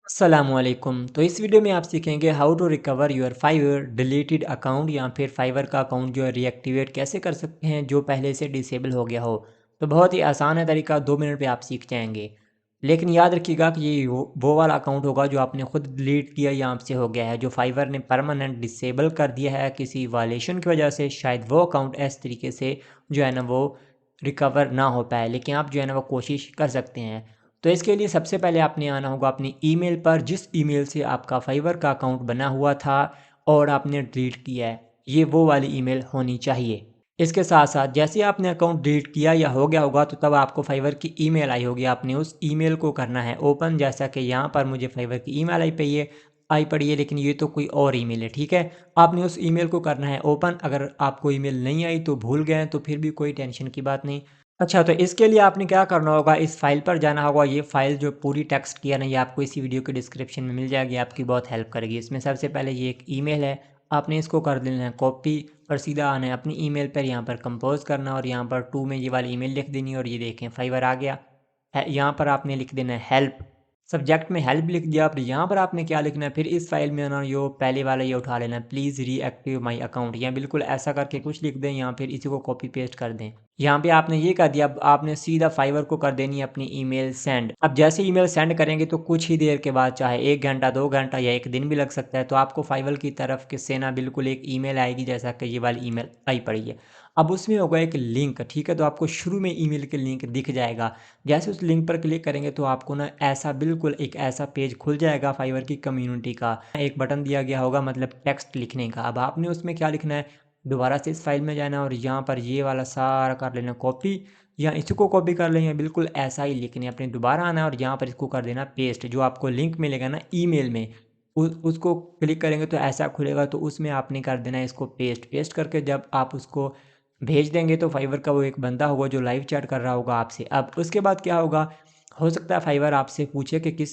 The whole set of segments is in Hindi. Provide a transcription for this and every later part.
अस्सलामुअलैकुम। तो इस वीडियो में आप सीखेंगे how to recover your Fiverr deleted account या फिर फाइवर का अकाउंट जो है रीएक्टिवेट कैसे कर सकते हैं जो पहले से डिसेबल हो गया हो। तो बहुत ही आसान है तरीका, 2 मिनट में आप सीख जाएंगे। लेकिन याद रखिएगा कि ये वो वाला अकाउंट होगा जो आपने खुद डिलीट किया या आपसे हो गया है, जो फाइवर ने परमानेंट डिसेबल कर दिया है किसी वायलेशन की वजह से। शायद वो अकाउंट इस तरीके से जो है ना वो रिकवर ना हो पाए, लेकिन आप जो है ना वो कोशिश कर सकते हैं। तो इसके लिए सबसे पहले आपने आना होगा अपनी ईमेल पर, जिस ईमेल से आपका फाइवर का अकाउंट बना हुआ था और आपने डिलीट किया है, ये वो वाली ईमेल होनी चाहिए। इसके साथ साथ जैसे ही आपने अकाउंट डिलीट किया या हो गया होगा तो तब आपको फाइवर की ईमेल आई होगी, आपने उस ईमेल को करना है ओपन। जैसा कि यहाँ पर मुझे फाइवर की ईमेल आई पड़ी है, लेकिन ये तो कोई और ईमेल है, ठीक है। आपने उस ईमेल को करना है ओपन। अगर आपको ईमेल नहीं आई तो भूल गए तो फिर भी कोई टेंशन की बात नहीं। अच्छा, तो इसके लिए आपने क्या करना होगा, इस फाइल पर जाना होगा। ये फाइल जो पूरी टेक्स्ट की है ना, ये आपको इसी वीडियो के डिस्क्रिप्शन में मिल जाएगी, आपकी बहुत हेल्प करेगी। इसमें सबसे पहले ये एक ईमेल है, आपने इसको कर देना है कॉपी और सीधा आना है अपनी ईमेल पर। यहाँ पर कंपोज करना और यहाँ पर टू में ये वाली ईमेल लिख देनी है और ये देखें फाइवर आ गया है। यहाँ पर आपने लिख देना है हेल्प, सब्जेक्ट में हेल्प लिख दिया। आप यहाँ पर आपने क्या लिखना है, फिर इस फाइल में ना यो पहले वाला ये उठा लेना है, प्लीज़ रीएक्टिव माय अकाउंट, या बिल्कुल ऐसा करके कुछ लिख दें। यहाँ फिर इसी को कॉपी पेस्ट कर दें। यहाँ पे आपने ये कर दिया। अब आपने सीधा फाइवर को कर देनी है अपनी ईमेल सेंड। अब जैसे ईमेल सेंड करेंगे तो कुछ ही देर के बाद, चाहे 1 घंटा 2 घंटा या 1 दिन भी लग सकता है, तो आपको फाइवर की तरफ के से ना बिल्कुल एक ईमेल आएगी, जैसा कि ये वाली ईमेल आई पड़ी है। अब उसमें होगा एक लिंक, ठीक है। तो आपको शुरू में ईमेल के लिंक दिख जाएगा। जैसे उस लिंक पर क्लिक करेंगे तो आपको ना ऐसा बिल्कुल एक ऐसा पेज खुल जाएगा फाइवर की कम्युनिटी का। एक बटन दिया गया होगा मतलब टेक्स्ट लिखने का। अब आपने उसमें क्या लिखना है, दोबारा से इस फाइल में जाना और यहाँ पर ये वाला सारा कर लेना कॉपी, या इसको कॉपी कर लेंगे, बिल्कुल ऐसा ही लिखने अपने। दोबारा आना है और यहाँ पर इसको कर देना पेस्ट। जो आपको लिंक मिलेगा ना ईमेल में, उसको क्लिक करेंगे तो ऐसा खुलेगा, तो उसमें आपने कर देना है इसको पेस्ट। पेस्ट करके जब आप उसको भेज देंगे तो फाइवर का वो एक बंदा होगा जो लाइव चैट कर रहा होगा आपसे। अब उसके बाद क्या होगा, हो सकता है फाइवर आपसे पूछे कि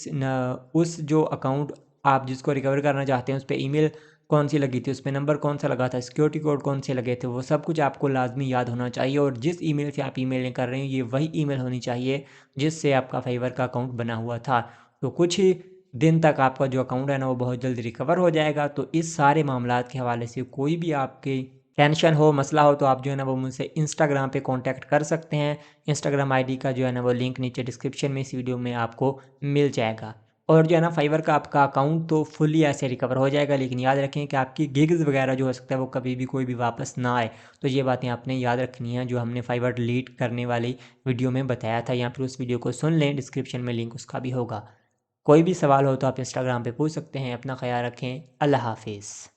उस जो अकाउंट आप जिसको रिकवर करना चाहते हैं उस पर ईमेल कौन सी लगी थी, उस पे नंबर कौन सा लगा था, सिक्योरिटी कोड कौन से लगे थे, वो सब कुछ आपको लाजमी याद होना चाहिए। और जिस ईमेल से आप ईमेल कर रहे हैं ये वही ईमेल होनी चाहिए जिससे आपका फाइवर का अकाउंट बना हुआ था। तो कुछ ही दिन तक आपका जो अकाउंट है ना वो बहुत जल्दी रिकवर हो जाएगा। तो इस सारे मामलात के हवाले से कोई भी आपकी टेंशन हो, मसला हो, तो आप जो है ना वो मुझसे इंस्टाग्राम पे कांटेक्ट कर सकते हैं। इंस्टाग्राम आईडी का जो है ना वो लिंक नीचे डिस्क्रिप्शन में इस वीडियो में आपको मिल जाएगा। और जो है ना फाइवर का आपका अकाउंट तो फुली ऐसे रिकवर हो जाएगा, लेकिन याद रखें कि आपकी गिग्स वगैरह जो हो सकता है वो कभी भी कोई भी वापस ना आए। तो ये बातें आपने याद रखनी है जो हमने फाइवर डिलीट करने वाली वीडियो में बताया था, या फिर उस वीडियो को सुन लें, डिस्क्रिप्शन में लिंक उसका भी होगा। कोई भी सवाल हो तो आप इंस्टाग्राम पे पूछ सकते हैं। अपना ख्याल रखें। अल्लाह हाफिज़।